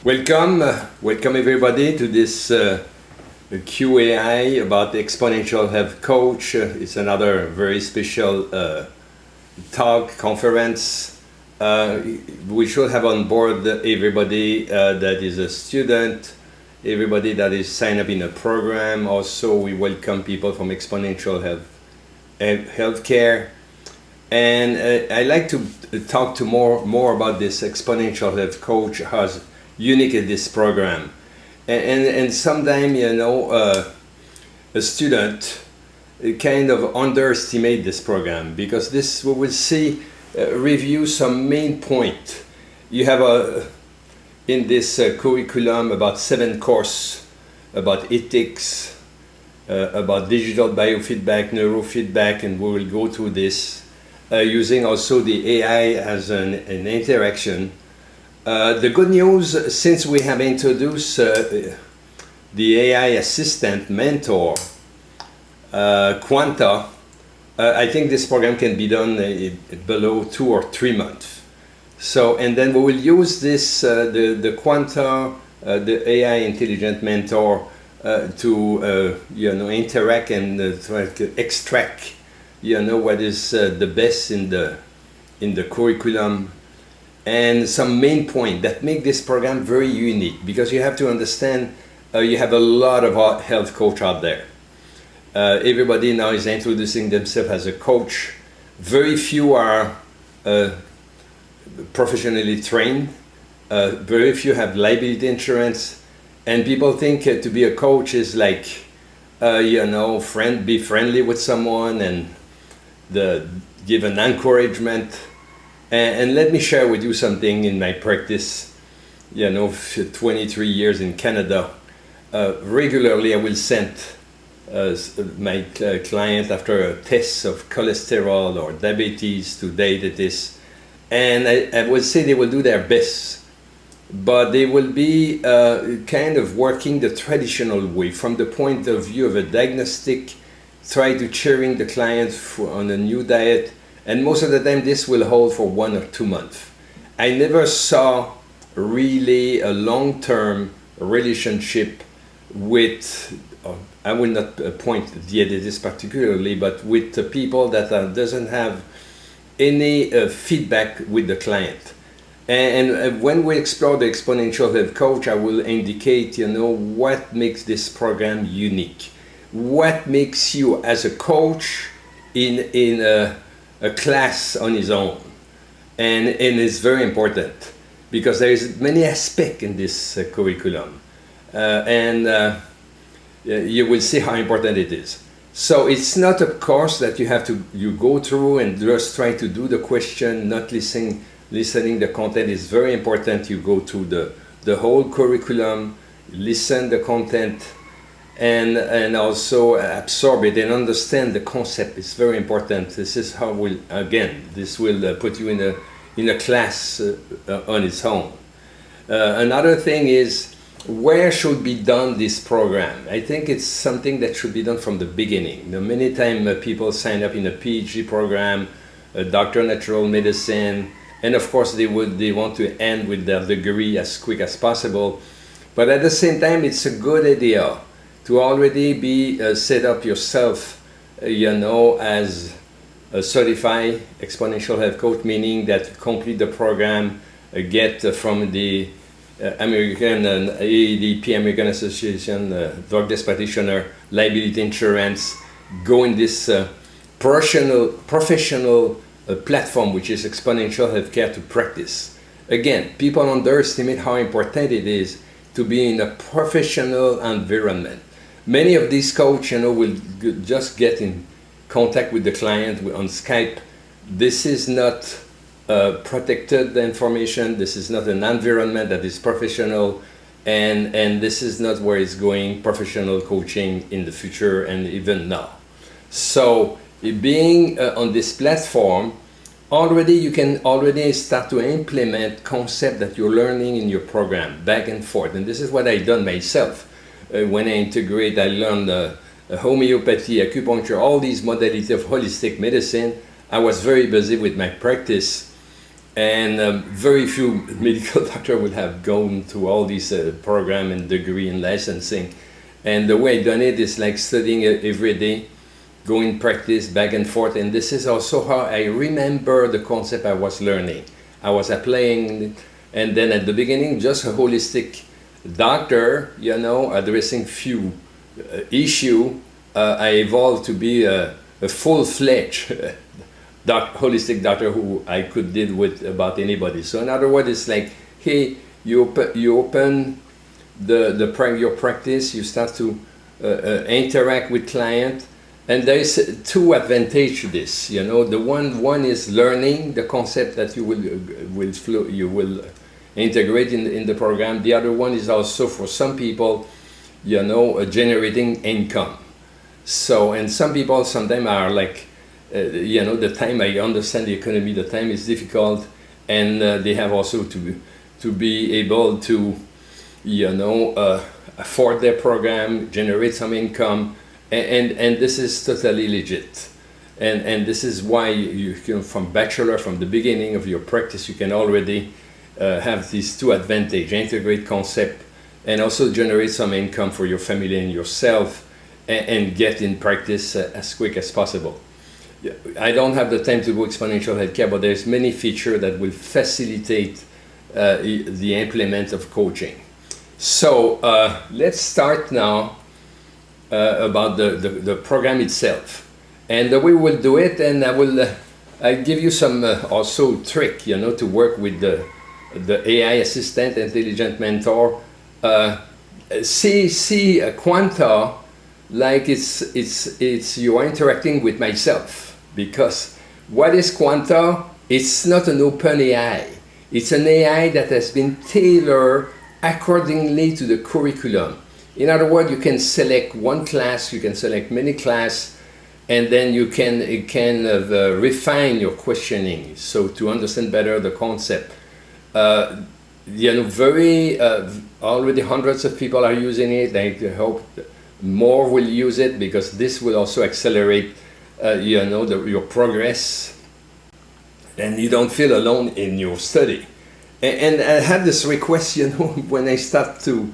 Welcome everybody to this Q&A about the Exponential Health Coach. It's another very special talk, conference. We should have on board everybody that is a student, everybody that is signed up in a program. Also, we welcome people from Exponential Healthcare. And I like to talk to more about this Exponential Health Coach, how's unique in this program. And sometimes, a student kind of underestimate this program, because this we will see, review some main point. You have in this curriculum about 7 courses about ethics, about digital biofeedback, neurofeedback, and we will go through this. Using also the AI as an interaction. The good news, since we have introduced the AI assistant mentor, Quanta, I think this program can be done below 2 or 3 months. So, and then we will use this, the Quanta, the AI intelligent mentor to interact and try to extract what is the best in the curriculum, and some main point that make this program very unique, because you have to understand you have a lot of health coach out there. Everybody now is introducing themselves as a coach. Very few are professionally trained. Very few have liability insurance, and people think to be a coach is like be friendly with someone and give an encouragement. And let me share with you something in my practice. 23 years in Canada, regularly I will send my client after a test of cholesterol or diabetes to dietitists, and I will say they will do their best, but they will be kind of working the traditional way from the point of view of a diagnostic, try to cheering the client on a new diet, and most of the time this will hold for 1 or 2 months. I never saw really a long-term relationship with, I will not point the editors particularly, but with the people that doesn't have any feedback with the client. And when we explore the Exponential Health Coach, I will indicate, what makes this program unique. What makes you as a coach in a class on his own, and it's very important, because there is many aspects in this curriculum, and you will see how important it is. So it's not a course that you go through and just try to do the question, not listening the content. Is very important. You go through the whole curriculum, listen the content, and also absorb it and understand the concept. Is very important. This is how this will put you in a class on its own. Another thing is, where should be done this program? I think it's something that should be done from the beginning. Many times people sign up in a PhD program, a Doctor of Natural Medicine, and of course they want to end with their degree as quick as possible. But at the same time, it's a good idea to already be set up yourself, as a certified Exponential Health Coach, meaning that complete the program, get from the American AADP, American Association Drug Desk Practitioner, liability insurance, go in this professional platform, which is Exponential Healthcare, to practice. Again, people underestimate how important it is to be in a professional environment. Many of these coaches, will just get in contact with the client on Skype. This is not protected information. This is not an environment that is professional, and this is not where it's going, professional coaching in the future and even now. So being on this platform, you can already start to implement concepts that you're learning in your program back and forth. And this is what I've done myself. When I integrate, I learned homeopathy, acupuncture, all these modalities of holistic medicine. I was very busy with my practice, And very few medical doctors would have gone to all these program and degree and licensing. And the way I done it is like studying it every day, going practice back and forth. And this is also how I remember the concept I was learning. I was applying, and then at the beginning, just a holistic doctor, you know, addressing few issue. I evolved to be a full-fledged holistic doctor who I could deal with about anybody. So in other words, it's like, hey, you open your practice, you start to interact with client, and there is two advantages to this. You know, the one is learning the concept that you will integrate in the program. The other one is also for some people, you know, generating income. So, and some people sometimes are like, you know, the time, I understand the economy, the time is difficult, and they have also to be able to, you know, afford their program, generate some income, and this is totally legit. And this is why you can, from the beginning of your practice, you can already have these two advantages: integrate concept and also generate some income for your family and yourself, and get in practice as quick as possible. I don't have the time to do exponential healthcare, but there's many features that will facilitate the implement of coaching. So let's start now about the program itself, and we will do it. And I'll give you some also trick, you know, to work with the AI assistant, intelligent mentor. See Quanta like it's you are interacting with myself. Because what is Quanta? It's not an open AI. It's an AI that has been tailored accordingly to the curriculum. In other words, you can select one class, you can select many classes, and then you can refine your questioning, so to understand better the concept. You know, already hundreds of people are using it. I hope more will use it, because this will also accelerate you know, your progress, and you don't feel alone in your study. And I had this request, you know, when I start to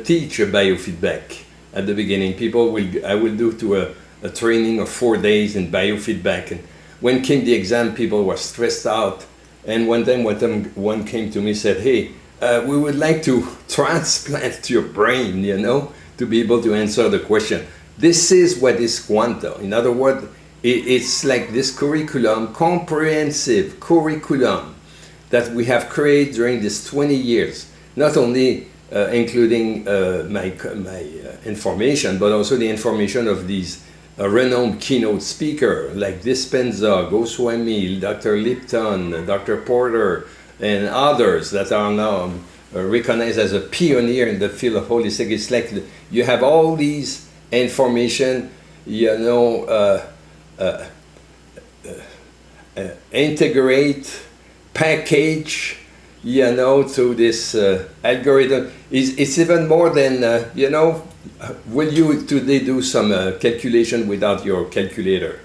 teach a biofeedback at the beginning. I will do a training of 4 days in biofeedback, and when came the exam, people were stressed out. And one time one came to me and said, hey, we would like to transplant your brain, you know, to be able to answer the question. This is what is Quanta. In other words, it's like this curriculum, comprehensive curriculum that we have created during these 20 years, not only including my information, but also the information of these renowned keynote speakers like Dispenza, Goswami, Dr. Lipton, Dr. Porter, and others that are now recognized as a pioneer in the field of holistic. It's like you have all these information, you know, integrate, package, you know, to this algorithm. It's even more than, you know, will you today do some calculation without your calculator?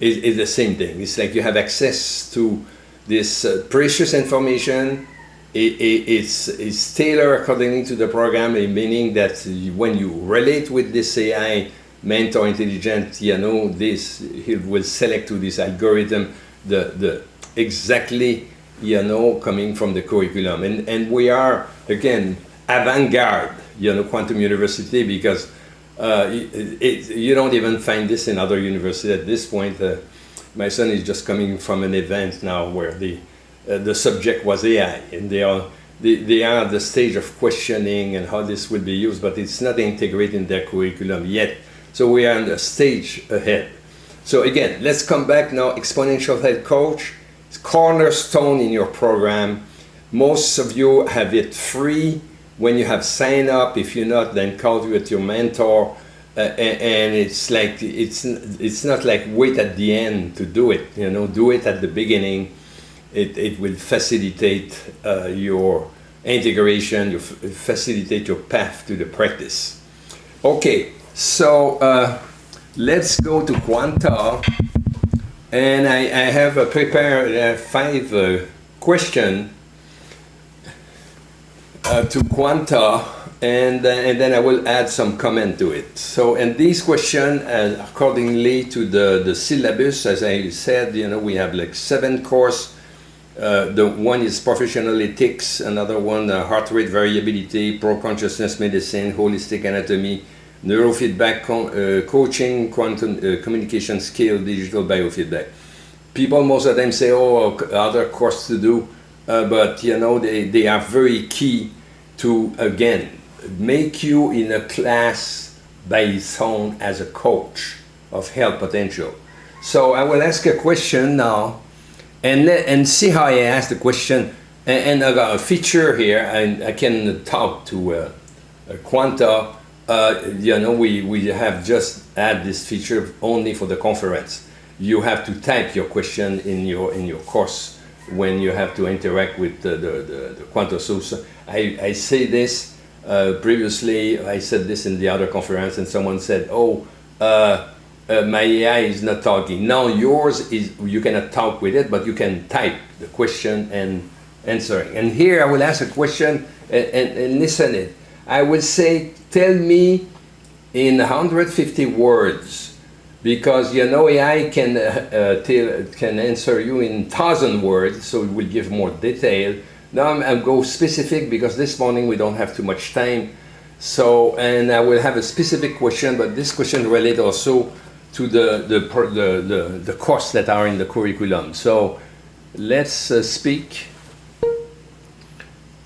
It's the same thing. It's like you have access to this precious information. It's tailored according to the program, meaning that when you relate with this AI mentor intelligent, you know, he will select to this algorithm the exactly, you know, coming from the curriculum. And we are, again, avant-garde, you know, Quantum University, because you don't even find this in other universities at this point. My son is just coming from an event now where the subject was AI, and they are at the stage of questioning and how this will be used, but it's not integrated in their curriculum yet. So we are on the stage ahead. So again, let's come back now. Exponential Health Coach, it's cornerstone in your program. Most of you have it free when you have signed up. If you're not, then call with your mentor. And it's like it's not like wait at the end to do it. You know, do it at the beginning. It will facilitate your integration. You facilitate your path to the practice. Okay, so let's go to Quanta, and I have prepared 5 question to Quanta, and then I will add some comment to it. So, and these questions, accordingly to the syllabus, as I said, we have like 7 courses. The one is professional ethics, another one heart rate variability, pro-consciousness medicine, holistic anatomy, neurofeedback, coaching, quantum communication skill, digital biofeedback. People, most of them say, oh, other courses to do, but they are very key to, again, make you in a class by its own as a coach of health potential. So I will ask a question now, and see how I ask the question. And I got a feature here, and I can talk to Quanta. We have just add this feature only for the conference. You have to type your question in your course when you have to interact with the Quanta. So I say this previously. I said this in the other conference, and someone said, "Oh, my AI is not talking." Now yours is. You cannot talk with it, but you can type the question and answering. And here I will ask a question and listen it. I will say, tell me in 150 words, because AI can answer you in 1,000 words, so it will give more detail. Now I'll go specific, because this morning we don't have too much time. So, and I will have a specific question, but this question relates also to the courses that are in the curriculum. So let's speak.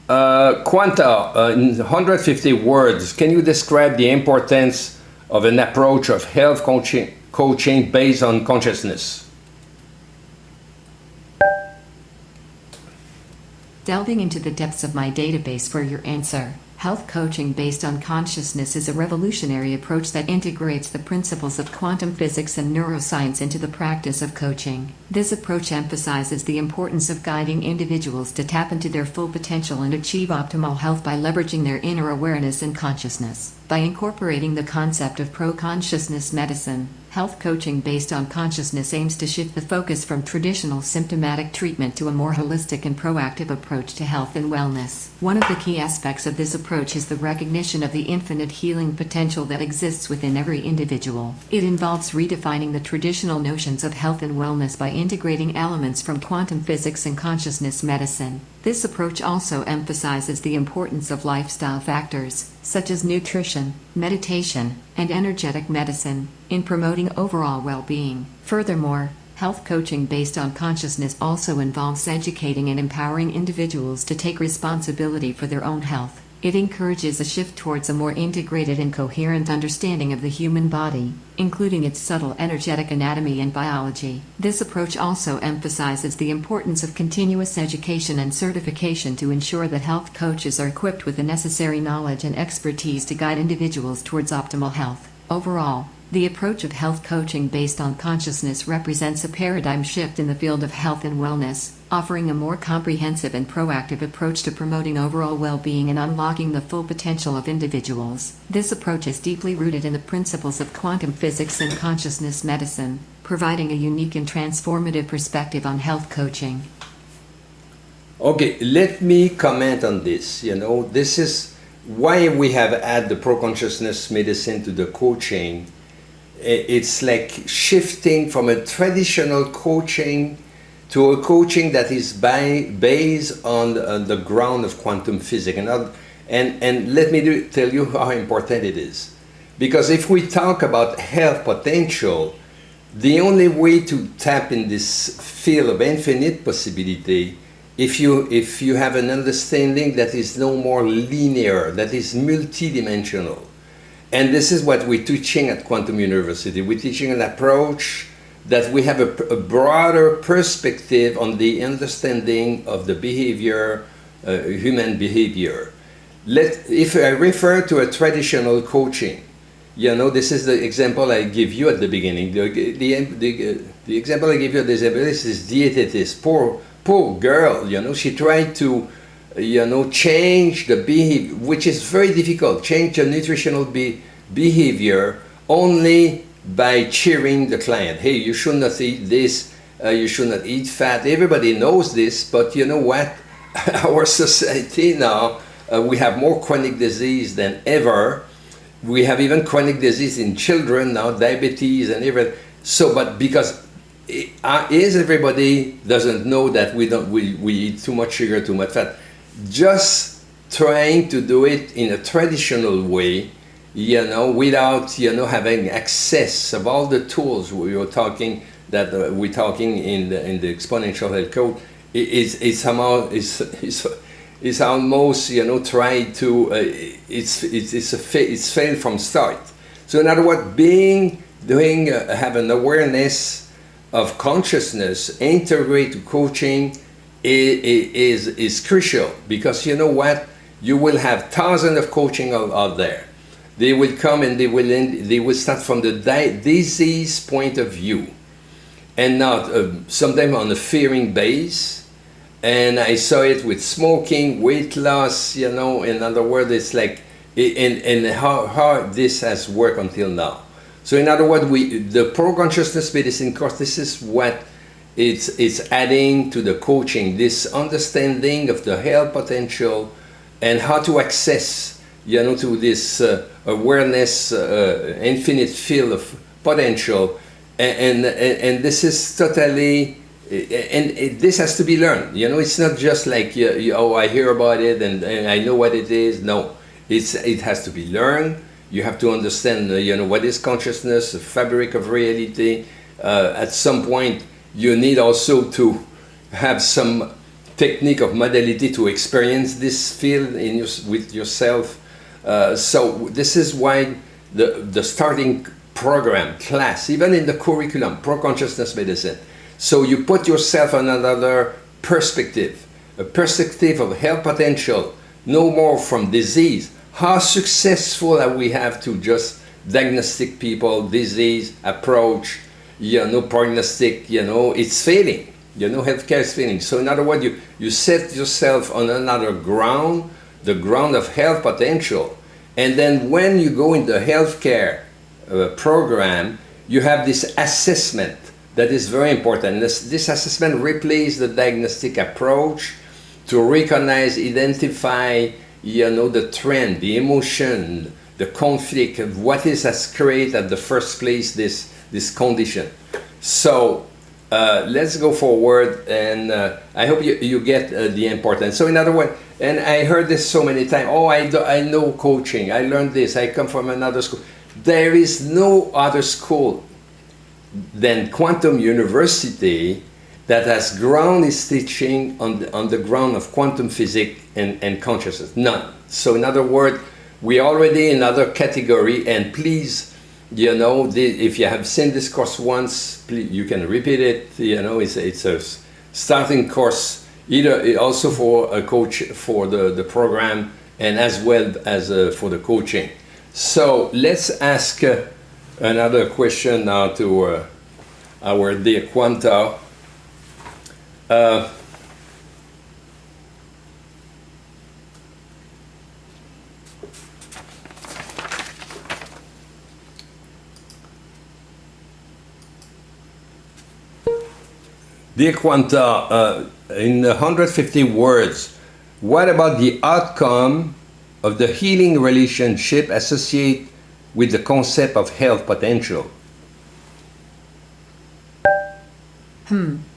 Quanta, in 150 words, can you describe the importance of an approach of health coaching based on consciousness? Delving into the depths of my database for your answer. Health coaching based on consciousness is a revolutionary approach that integrates the principles of quantum physics and neuroscience into the practice of coaching. This approach emphasizes the importance of guiding individuals to tap into their full potential and achieve optimal health by leveraging their inner awareness and consciousness. By incorporating the concept of pro-consciousness medicine, health coaching based on consciousness aims to shift the focus from traditional symptomatic treatment to a more holistic and proactive approach to health and wellness. One of the key aspects of this approach is the recognition of the infinite healing potential that exists within every individual. It involves redefining the traditional notions of health and wellness by integrating elements from quantum physics and consciousness medicine. This approach also emphasizes the importance of lifestyle factors, such as nutrition, meditation, and energetic medicine, in promoting overall well-being. Furthermore, health coaching based on consciousness also involves educating and empowering individuals to take responsibility for their own health. It encourages a shift towards a more integrated and coherent understanding of the human body, including its subtle energetic anatomy and biology. This approach also emphasizes the importance of continuous education and certification to ensure that health coaches are equipped with the necessary knowledge and expertise to guide individuals towards optimal health. Overall, the approach of health coaching based on consciousness represents a paradigm shift in the field of health and wellness, offering a more comprehensive and proactive approach to promoting overall well-being and unlocking the full potential of individuals. This approach is deeply rooted in the principles of quantum physics and consciousness medicine, providing a unique and transformative perspective on health coaching. Okay, let me comment on this. This is why we have added the pro-consciousness medicine to the coaching. It's like shifting from a traditional coaching to a coaching that is based on the ground of quantum physics. And let me tell you how important it is. Because if we talk about health potential, the only way to tap in this field of infinite possibility, if you have an understanding that is no more linear, that is multidimensional. And this is what we're teaching at Quantum University. We're teaching an approach that we have a broader perspective on the understanding of the behavior, human behavior. If I refer to a traditional coaching, this is the example I give you at the beginning. The example I give you at this is dietetics. Poor girl, she tried to change the behavior, which is very difficult, change the nutritional behavior only by cheering the client. Hey, you should not eat this, you should not eat fat. Everybody knows this, but you know what? Our society now, we have more chronic disease than ever. We have even chronic disease in children now, diabetes and everything. So, but because is everybody doesn't know that we eat too much sugar, too much fat. Just trying to do it in a traditional way, you know, without, you know, having access of all the tools we were talking that we're talking in the Exponential Health Coach is somehow is almost, you know, try to it's failed from start. So in other words, have an awareness of consciousness, integrate coaching is crucial, because you know what, you will have thousands of coaching out there. They will come and they will start from the disease point of view, and not sometimes on a fearing base. And I saw it with smoking, weight loss, you know. In other words, it's like, and how this has worked until now. So in other words, the pro-consciousness medicine course, this is what it's adding to the coaching, this understanding of the health potential and how to access, you know, to this awareness, infinite field of potential. And this is totally, and this has to be learned. You know, it's not just like, oh, I hear about it and I know what it is. No, it has to be learned. You have to understand, you know, what is consciousness, the fabric of reality. At some point, you need also to have some technique of modality to experience this field with yourself. So this is why the starting program, class, even in the curriculum, pro-consciousness medicine. So you put yourself on another perspective, a perspective of health potential, no more from disease. How successful are we have to just diagnostic people, disease, approach, you know, prognostic, you know, it's failing. You know, healthcare is failing. So in other words, you set yourself on another ground, the ground of health potential. And then when you go in the healthcare program, you have this assessment that is very important. This assessment replaces the diagnostic approach to recognize, identify, you know, the trend, the emotion, the conflict of what has created at the first place this condition. So let's go forward, and I hope you get the importance. So in other words, and I heard this so many times, oh, I know coaching, I learned this, I come from another school. There is no other school than Quantum University that has ground its teaching on the ground of quantum physics and consciousness. None. So in other words, we already in another category, and please, you know, if you have seen this course once, please, you can repeat it. You know, it's a starting course, either also for a coach for the program and as well as for the coaching. So let's ask another question now to our dear Quanta. Dear Quanta, in 150 words, what about the outcome of the healing relationship associated with the concept of health potential?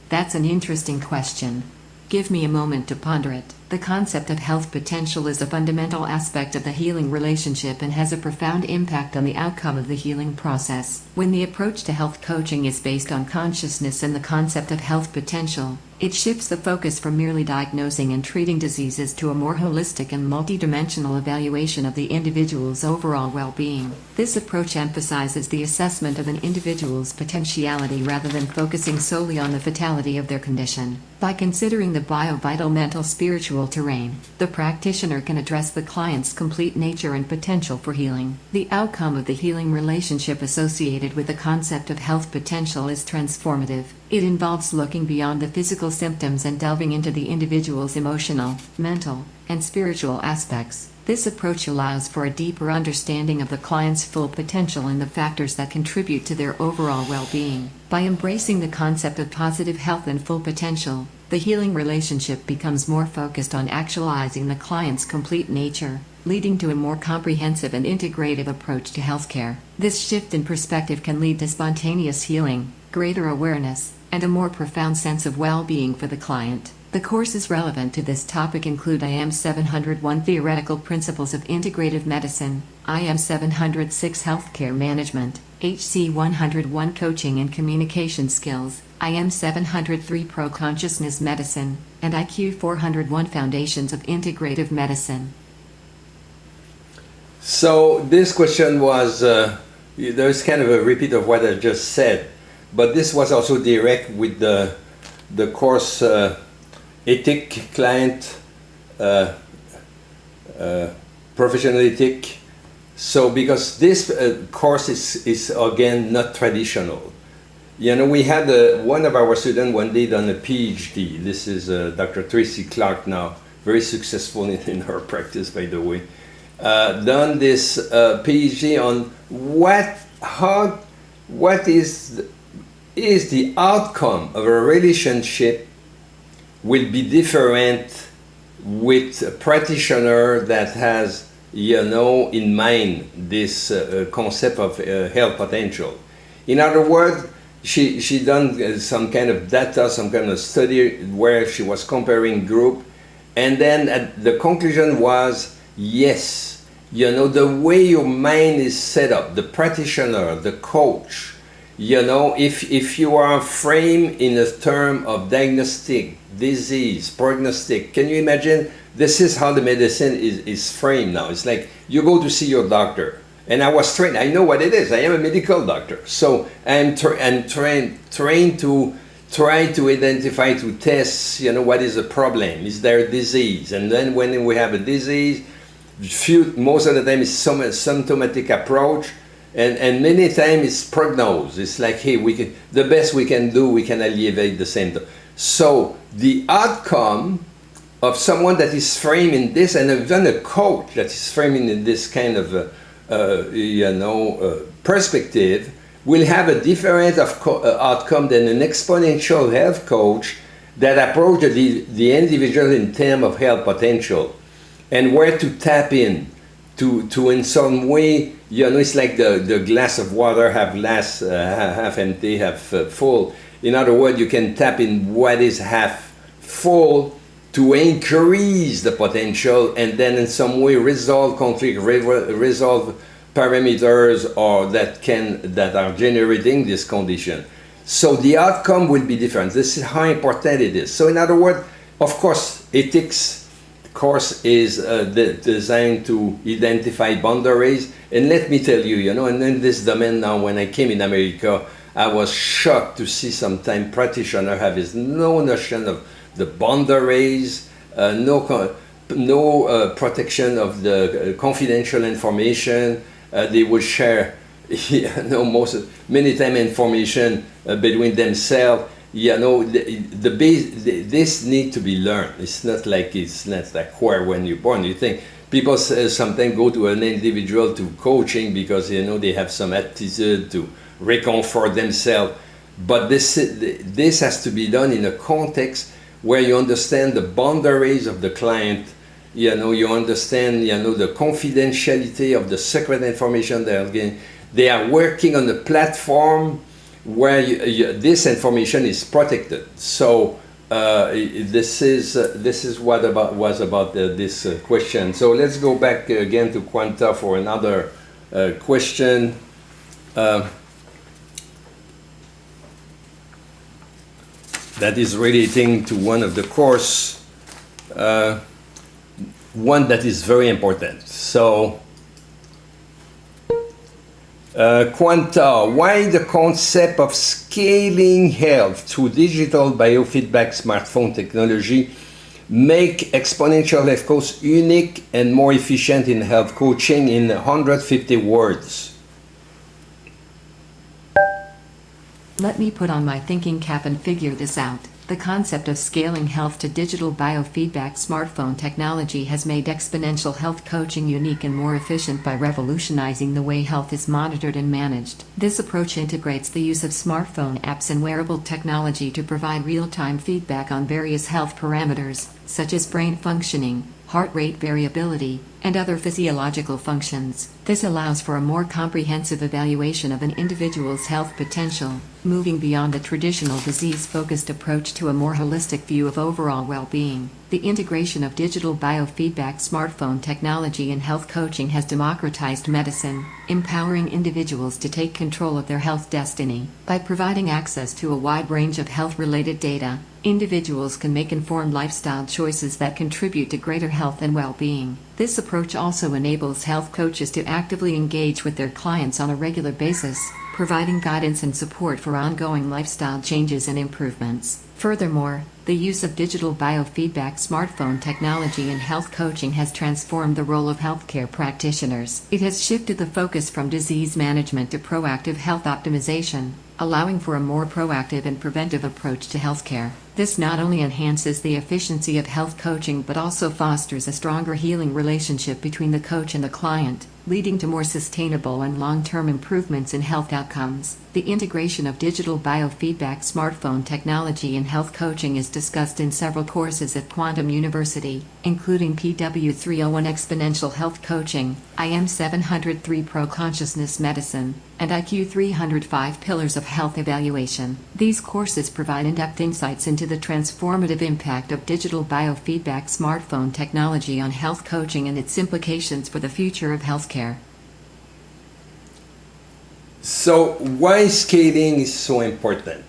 That's an interesting question. Give me a moment to ponder it. The concept of health potential is a fundamental aspect of the healing relationship and has a profound impact on the outcome of the healing process. When the approach to health coaching is based on consciousness and the concept of health potential, it shifts the focus from merely diagnosing and treating diseases to a more holistic and multidimensional evaluation of the individual's overall well-being. This approach emphasizes the assessment of an individual's potentiality rather than focusing solely on the fatality of their condition. By considering the bio-vital mental spiritual terrain, the practitioner can address the client's complete nature and potential for healing. The outcome of the healing relationship associated with the concept of health potential is transformative. It involves looking beyond the physical symptoms and delving into the individual's emotional, mental, and spiritual aspects. This approach allows for a deeper understanding of the client's full potential and the factors that contribute to their overall well-being. By embracing the concept of positive health and full potential, the healing relationship becomes more focused on actualizing the client's complete nature, leading to a more comprehensive and integrative approach to healthcare. This shift in perspective can lead to spontaneous healing, greater awareness, and a more profound sense of well-being for the client. The courses relevant to this topic include IM 701 Theoretical Principles of Integrative Medicine, IM 706 Healthcare Management, HC 101 Coaching and Communication Skills, IM 703 Pro Consciousness Medicine, and IQ 401 Foundations of Integrative Medicine. So this question was, there's kind of a repeat of what I just said, but this was also direct with the course ethic, client, professional ethic. So because this course is again not traditional. You know, we had one of our students one day done a PhD. This is Dr. Tracy Clark now, very successful in her practice, by the way. Done this PhD on what is the outcome of a relationship will be different with a practitioner that has, you know, in mind this concept of health potential. In other words, she done some kind of data, some kind of study where she was comparing group, and then the conclusion was, yes, you know, the way your mind is set up, the practitioner, the coach, you know, if you are framed in a term of diagnostic, disease, prognostic, can you imagine? This is how the medicine is framed now. It's like you go to see your doctor. And I was trained, I know what it is. I am a medical doctor. So I'm trained to try to identify, to test, you know, what is the problem? Is there a disease? And then when we have a disease, most of the time it's some symptomatic approach. And many times it's prognosis. It's like, hey, the best we can do, we can alleviate the symptom. So the outcome of someone that is framed in this, and even a coach that is framing in this kind of perspective, will have a different outcome than an exponential health coach that approaches the individual in terms of health potential and where to tap in to in some way, you know, it's like the glass of water, half empty, half full. In other words, you can tap in what is half full to increase the potential and then in some way resolve conflict, resolve parameters or that are generating this condition. So the outcome will be different. This is how important it is. So in other words, of course, ethics course is designed to identify boundaries. And let me tell you, you know, and in this domain now, when I came in America, I was shocked to see sometimes practitioners have no notion of the boundaries, no protection of the confidential information. They would share, you know, many times information between themselves. You know, this need to be learned. It's not like where when you're born. You think people sometimes go to an individual to coaching because, you know, they have some attitude to reconfort themselves. But this has to be done in a context where you understand the boundaries of the client. You know, you understand, you know, the confidentiality of the secret information they are getting. They are working on a platform where this information is protected. So this is what was about this question. So let's go back again to Quanta for another question. That is relating to one of the course, one that is very important. So Quanta, why the concept of scaling health through digital biofeedback smartphone technology make Exponential Health Coach unique and more efficient in health coaching in 150 words? Let me put on my thinking cap and figure this out. The concept of scaling health to digital biofeedback smartphone technology has made exponential health coaching unique and more efficient by revolutionizing the way health is monitored and managed. This approach integrates the use of smartphone apps and wearable technology to provide real-time feedback on various health parameters, such as brain functioning, heart rate variability, and other physiological functions. This allows for a more comprehensive evaluation of an individual's health potential, moving beyond the traditional disease-focused approach to a more holistic view of overall well-being. The integration of digital biofeedback smartphone technology in health coaching has democratized medicine, empowering individuals to take control of their health destiny. By providing access to a wide range of health-related data, individuals can make informed lifestyle choices that contribute to greater health and well-being. This approach also enables health coaches to actively engage with their clients on a regular basis, providing guidance and support for ongoing lifestyle changes and improvements. Furthermore, the use of digital biofeedback smartphone technology in health coaching has transformed the role of healthcare practitioners. It has shifted the focus from disease management to proactive health optimization, allowing for a more proactive and preventive approach to healthcare. This not only enhances the efficiency of health coaching but also fosters a stronger healing relationship between the coach and the client, leading to more sustainable and long-term improvements in health outcomes. The integration of digital biofeedback smartphone technology in health coaching is discussed in several courses at Quantum University, including PW301 Exponential Health Coaching, IM 703 Pro Consciousness Medicine, and IQ 305 Pillars of Health Evaluation. These courses provide in-depth insights into the transformative impact of digital biofeedback smartphone technology on health coaching and its implications for the future of healthcare. So why scaling is so important?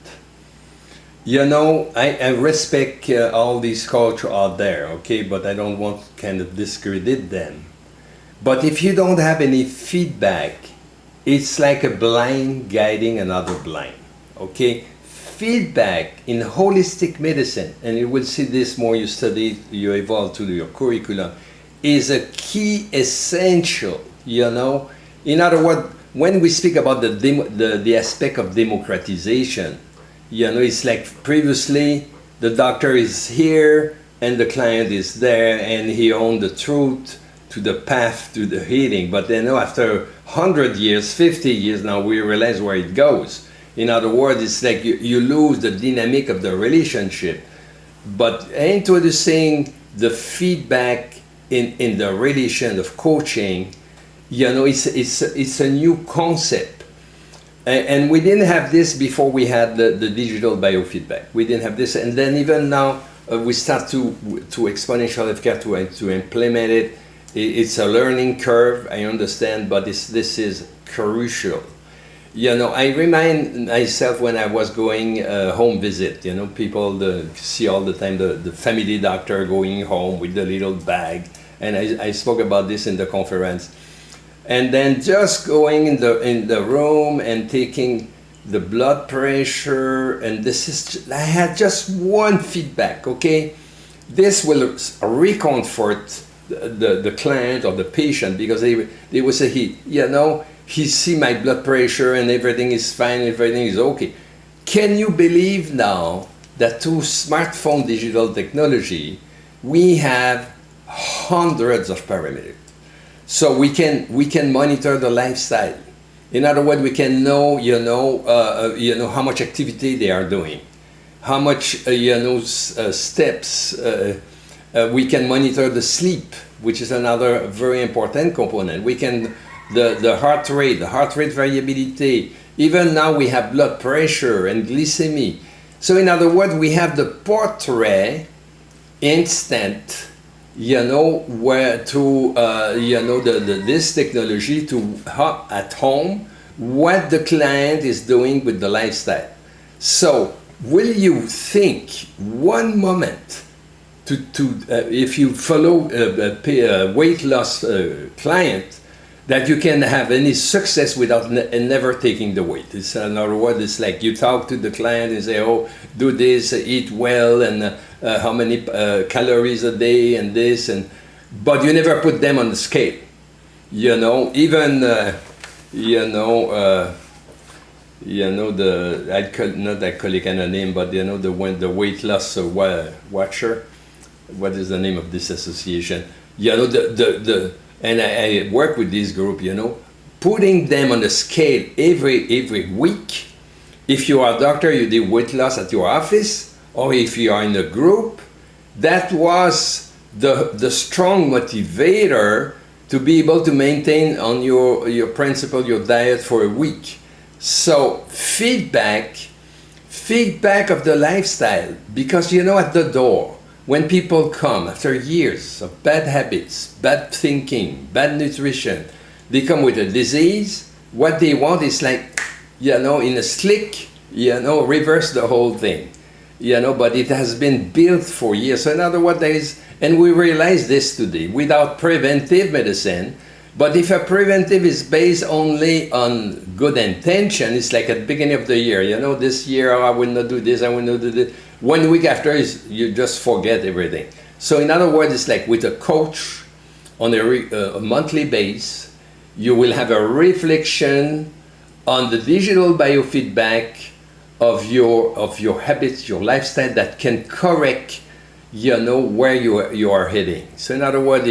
You know, I respect all these coaches out there, okay, but I don't want to kind of discredit them. But if you don't have any feedback, it's like a blind guiding another blind, okay? Feedback in holistic medicine, and you will see this more you study, you evolve to your curriculum, is a key essential, you know? In other words, when we speak about the aspect of democratization, you know, it's like previously the doctor is here and the client is there and he owns the truth to the path to the healing. But then after 100 years, 50 years now, we realize where it goes. In other words, it's like you lose the dynamic of the relationship. But introducing the feedback in the relation of coaching, you know, it's a new concept. And we didn't have this before we had the digital biofeedback. We didn't have this. And then even now, we start to Exponential Healthcare to implement it. It's a learning curve, I understand, but this is crucial. You know, I remind myself when I was going home visit, you know, people see all the time the family doctor going home with the little bag. And I spoke about this in the conference. And then just going in the room and taking the blood pressure, and I had just one feedback, okay? This will reconfort the client or the patient, because they will say, you know, he see my blood pressure and everything is fine, everything is okay. Can you believe now that through smartphone digital technology, we have hundreds of parameters? So we can monitor the lifestyle. In other words, we can know, you know, how much activity they are doing, how much, steps. We can monitor the sleep, which is another very important component. We can, the heart rate variability. Even now we have blood pressure and glycemia. So in other words, we have the portrait instant, you know, where to, this technology to at home, what the client is doing with the lifestyle. So will you think one moment if you follow a weight loss client, that you can have any success without never taking the weight? It's another word. It's like you talk to the client and say, oh, do this, eat well, and how many calories a day and this, but you never put them on the scale. You know, even you know, not Alcoholic Anonymous, but you know, the weight loss watcher. What is the name of this association? You know, and I work with this group, you know, putting them on a scale every week. If you are a doctor, you do weight loss at your office, or if you are in a group, that was the strong motivator to be able to maintain on your principle, your diet for a week. So feedback of the lifestyle, because you know, at the door, when people come after years of bad habits, bad thinking, bad nutrition, they come with a disease. What they want is like, you know, in a slick, you know, reverse the whole thing, you know, but it has been built for years. So in other words, and we realize this today, without preventive medicine. But if a preventive is based only on good intention, it's like at the beginning of the year, you know, this year, oh, I will not do this, I will not do this. 1 week after, you just forget everything. So in other words, it's like with a coach on a monthly base, you will have a reflection on the digital biofeedback of your habits, your lifestyle, that can correct, you know, where you are heading. So in other words,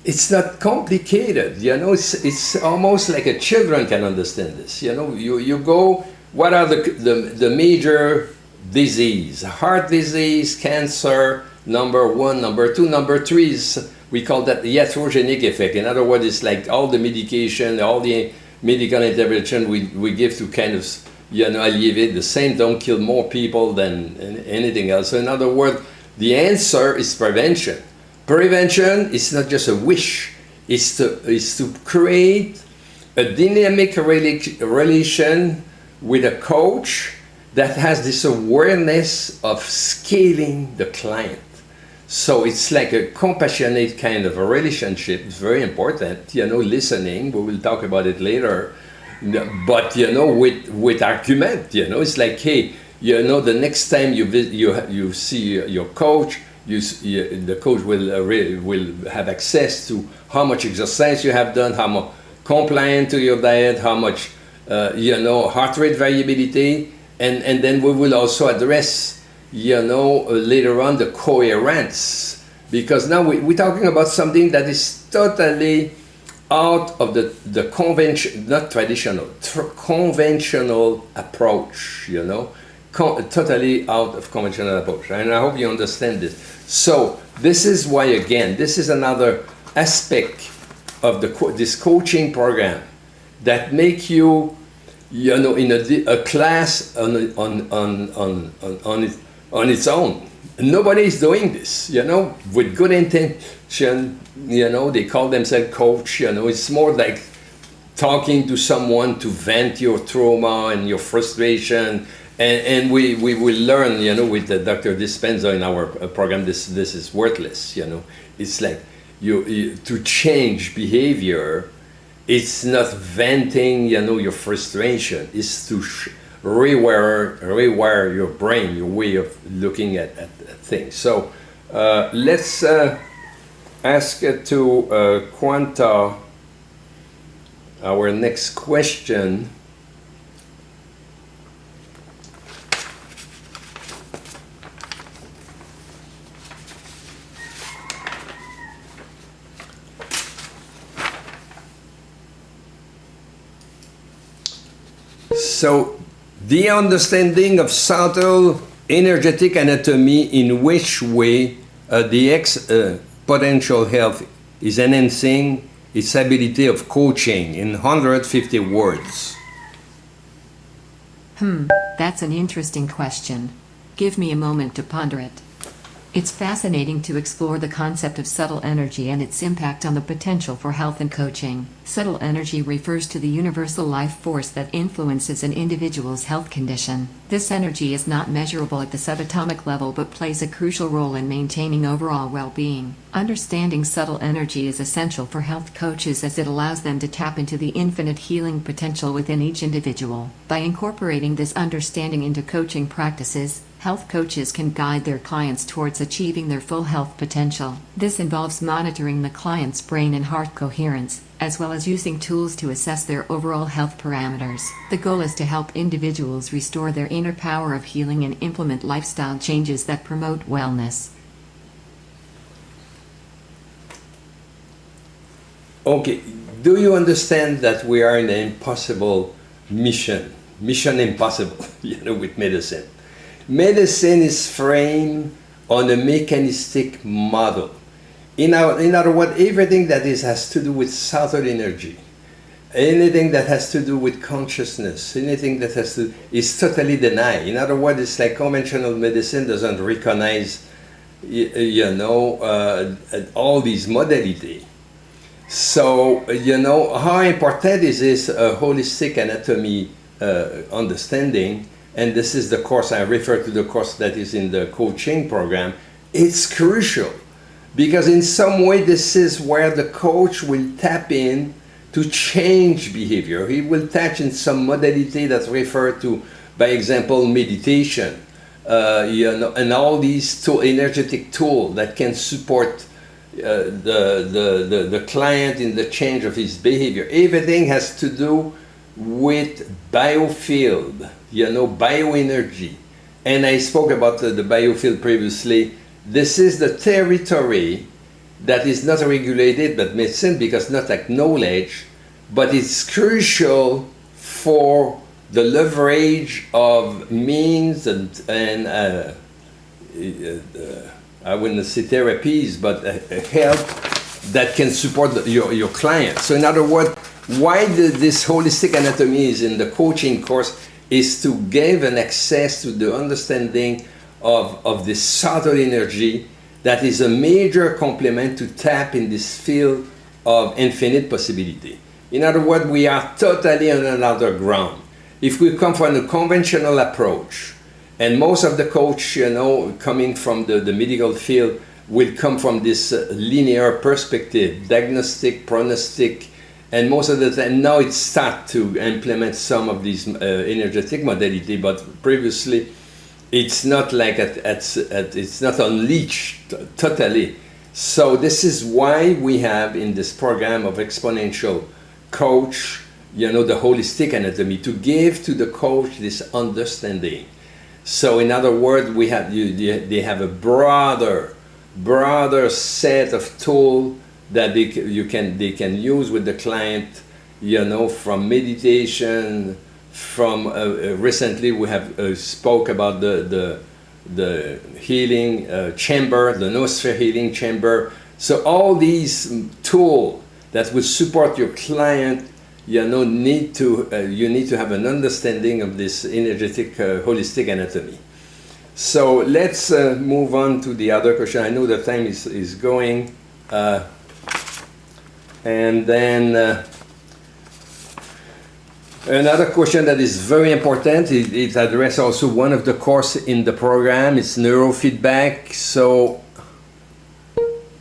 it's not complicated, you know, it's almost like a children can understand this. You know, you go, what are the major disease? Heart disease, cancer, number 1, number 2, number 3 is, we call that the iatrogenic effect. In other words, it's like all the medication, all the medical intervention we give to kind of, you know, alleviate the same, don't kill more people than anything else. So in other words, the answer is prevention. Prevention is not just a wish, it's to create a dynamic relation with a coach that has this awareness of scaling the client. So it's like a compassionate kind of a relationship. It's very important, you know, listening, we will talk about it later, but you know, with argument, you know, it's like, hey, you know, the next time you see your coach, the coach will have access to how much exercise you have done, how much compliant to your diet, how much you know, heart rate variability, and then we will also address, you know, later on the coherence, because now we're talking about something that is totally out of the convention, not traditional, conventional approach, you know. Totally out of conventional approach, and I hope you understand this. So this is why, again, this is another aspect of this coaching program that make you, you know, in a class on its own. Nobody is doing this, you know, with good intention. You know, they call themselves coach. You know, it's more like talking to someone to vent your trauma and your frustration. And we will learn, you know, with the Dr. Dispenza in our program, this is worthless, you know. It's like you to change behavior, it's not venting, you know, your frustration. It's to rewire your brain, your way of looking at things. So let's ask to Quanta our next question. So, the understanding of subtle energetic anatomy, in which way the Exponential Health is enhancing its ability of coaching, in 150 words. That's an interesting question. Give me a moment to ponder it. It's fascinating to explore the concept of subtle energy and its impact on the potential for health and coaching. Subtle energy refers to the universal life force that influences an individual's health condition. This energy is not measurable at the subatomic level but plays a crucial role in maintaining overall well-being. Understanding subtle energy is essential for health coaches as it allows them to tap into the infinite healing potential within each individual. By incorporating this understanding into coaching practices, health coaches can guide their clients towards achieving their full health potential. This involves monitoring the client's brain and heart coherence, as well as using tools to assess their overall health parameters. The goal is to help individuals restore their inner power of healing and implement lifestyle changes that promote wellness. Okay, do you understand that we are in an impossible mission? Mission impossible, with medicine. Medicine is framed on a mechanistic model. In other words, everything that has to do with subtle energy, anything that has to do with consciousness, anything that has to is totally denied. In other words, it's like conventional medicine doesn't recognize, all these modalities. So, how important is this holistic anatomy understanding? And this is the course, I refer to the course that is in the coaching program. It's crucial because in some way this is where the coach will tap in to change behavior. He will touch in some modality that's referred to, by example, meditation, and all these energetic tools that can support the client in the change of his behavior. Everything has to do with biofield, bioenergy. And I spoke about the biofield previously. This is the territory that is not regulated by medicine because not acknowledged, but it's crucial for the leverage of means and I wouldn't say therapies, but help that can support your client. So in other words, why this holistic anatomy is in the coaching course is to give an access to the understanding of this subtle energy that is a major complement to tap in this field of infinite possibility. In other words, we are totally on another ground. If we come from a conventional approach, and most of the coach, coming from the medical field, will come from this linear perspective, diagnostic, prognostic, and most of the time now it starts to implement some of these energetic modality, but previously it's not like it's not unleashed totally. So this is why we have in this program of Exponential Coach, the holistic anatomy, to give to the coach this understanding. So in other words, they have a broader set of tools that they can use with the client, from meditation, from recently we have spoke about the healing chamber, the noosphere healing chamber. So all these tools that will support your client, you need to have an understanding of this energetic holistic anatomy. So let's move on to the other question. I know the time is going, and then another question that is very important. It addresses also one of the courses in the program. It's neurofeedback. So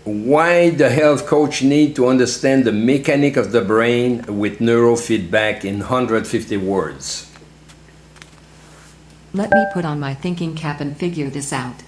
why the health coach need to understand the mechanic of the brain with neurofeedback in 150 words? Let me put on my thinking cap and figure this out.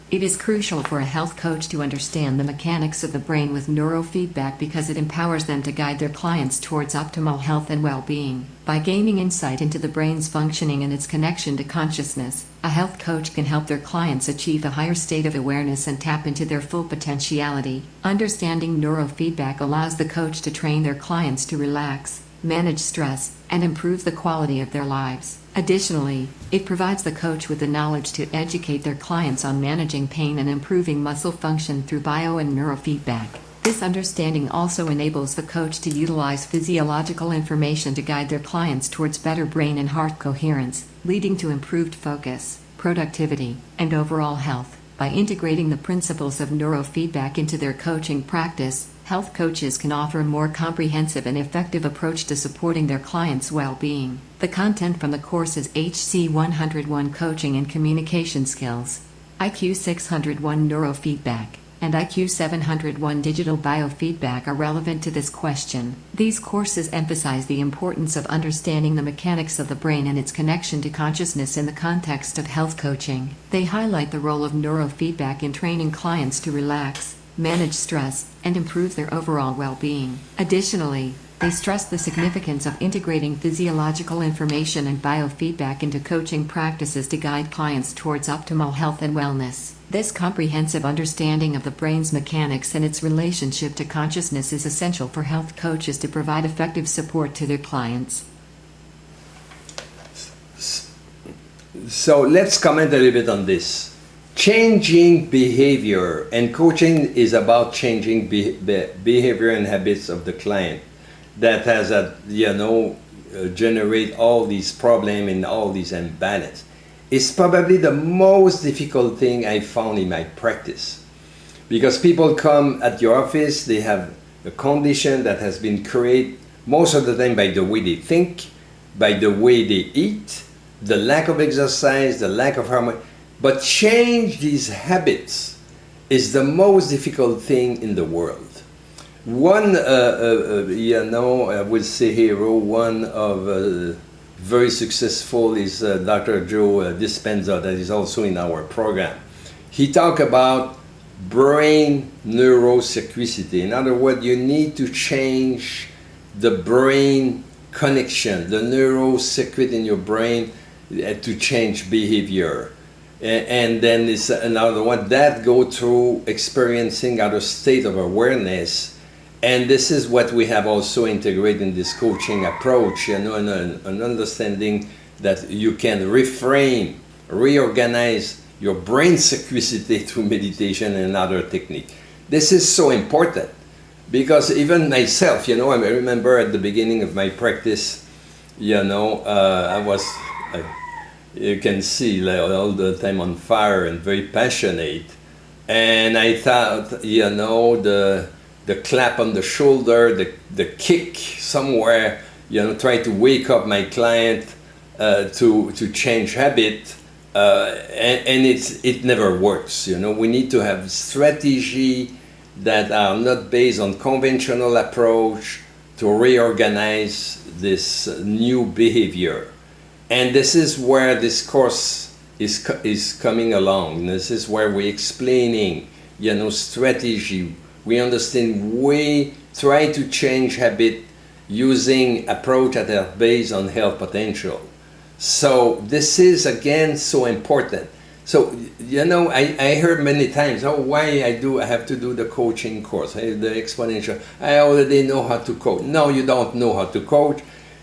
It is crucial for a health coach to understand the mechanics of the brain with neurofeedback because it empowers them to guide their clients towards optimal health and well-being. By gaining insight into the brain's functioning and its connection to consciousness, a health coach can help their clients achieve a higher state of awareness and tap into their full potentiality. Understanding neurofeedback allows the coach to train their clients to relax, manage stress, and improve the quality of their lives. Additionally, it provides the coach with the knowledge to educate their clients on managing pain and improving muscle function through bio and neurofeedback. This understanding also enables the coach to utilize physiological information to guide their clients towards better brain and heart coherence, leading to improved focus, productivity, and overall health. By integrating the principles of neurofeedback into their coaching practice, health coaches can offer a more comprehensive and effective approach to supporting their clients' well-being. The content from the course is HC 101 Coaching and Communication Skills, IQ 601 Neurofeedback, and IQ 701 Digital Biofeedback are relevant to this question. These courses emphasize the importance of understanding the mechanics of the brain and its connection to consciousness in the context of health coaching. They highlight the role of neurofeedback in training clients to relax, manage stress, and improve their overall well-being. Additionally, they stress the significance of integrating physiological information and biofeedback into coaching practices to guide clients towards optimal health and wellness. This comprehensive understanding of the brain's mechanics and its relationship to consciousness is essential for health coaches to provide effective support to their clients. So let's comment a little bit on this. Changing behavior, and coaching is about changing behavior and habits of the client that has generate all these problems and all these imbalance. It's probably the most difficult thing I found in my practice, because people come at your office, they have a condition that has been created most of the time by the way they think, by the way they eat, the lack of exercise, the lack of harmony. But change these habits is the most difficult thing in the world. One, I would say hero, one of very successful is Dr. Joe Dispenza, that is also in our program. He talked about brain neurocyclicity. In other words, you need to change the brain connection, the neurocircuit in your brain to change behavior. And then it's another one that go through experiencing other state of awareness. And this is what we have also integrated in this coaching approach, an understanding that you can reframe, reorganize your brain cyclicity through meditation and other technique. This is so important, because even myself, I remember at the beginning of my practice, you can see like, all the time on fire and very passionate. And I thought, the clap on the shoulder, the kick somewhere, try to wake up my client to change habit, and it never works. We need to have strategy that are not based on conventional approach to reorganize this new behavior. And this is where this course is coming along. This is where we're explaining, strategy. We understand we try to change habit using approach that are based on health potential. So this is again so important. So I heard many times, why I have to do the coaching course, the exponential. I already know how to coach. No, you don't know how to coach,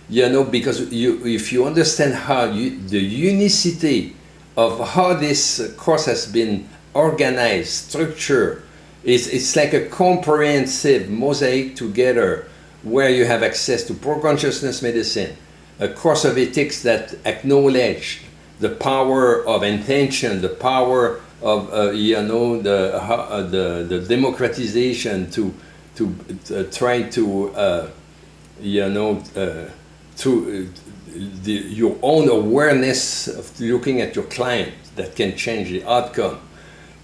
because if you understand how the unicity of how this course has been organized, structured. It's like a comprehensive mosaic together where you have access to pro-consciousness medicine, a course of ethics that acknowledge the power of intention, the power of the democratization to try to your own awareness of looking at your client that can change the outcome.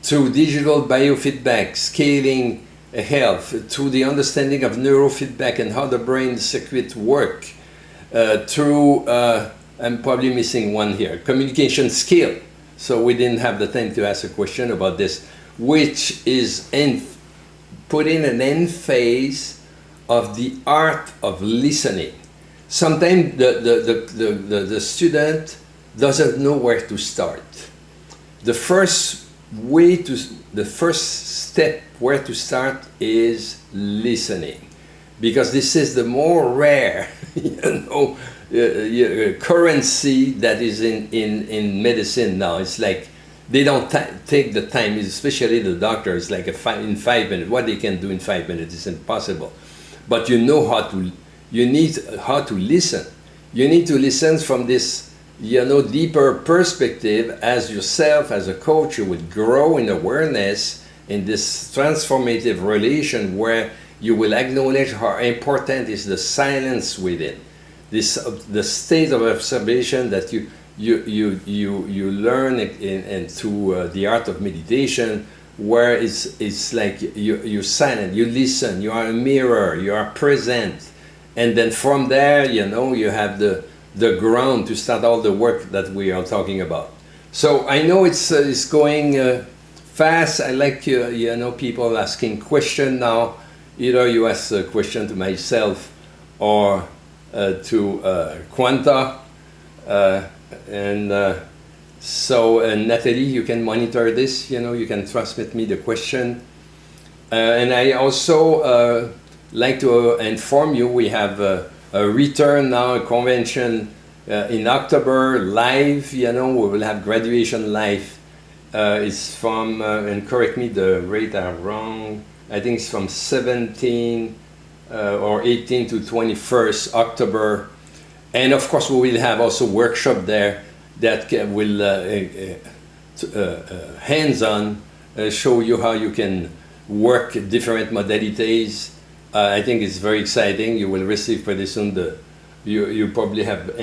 Through digital biofeedback, scaling health, through the understanding of neurofeedback and how the brain circuits work, through, I'm probably missing one here, communication skill. So we didn't have the time to ask a question about this, which is putting an emphasis of the art of listening. Sometimes the student doesn't know where to start. The first step where to start is listening, because this is the more rare currency that is in medicine now. It's like they don't take the time, especially the doctors, like in 5 minutes. What they can do in 5 minutes is impossible. But you need how to listen. You need to listen from this deeper perspective. As yourself, as a coach, you would grow in awareness in this transformative relation where you will acknowledge how important is the silence within. The state of observation that you learn through the art of meditation, where it's like you're silent, you listen, you are a mirror, you are present, and then from there, you have the ground to start all the work that we are talking about. So I know it's going fast. I like people asking question now. Either you ask a question to myself or to Quanta, so Natalie, you can monitor this. You can transmit me the question, and I also like to inform you we have a return now, a convention in October live. We will have graduation live. It's from, and correct me the rate I'm wrong, I think it's from 17 or 18 to 21st October. And of course we will have also workshop there that will hands-on show you how you can work different modalities. I think it's very exciting. You will receive pretty soon you probably have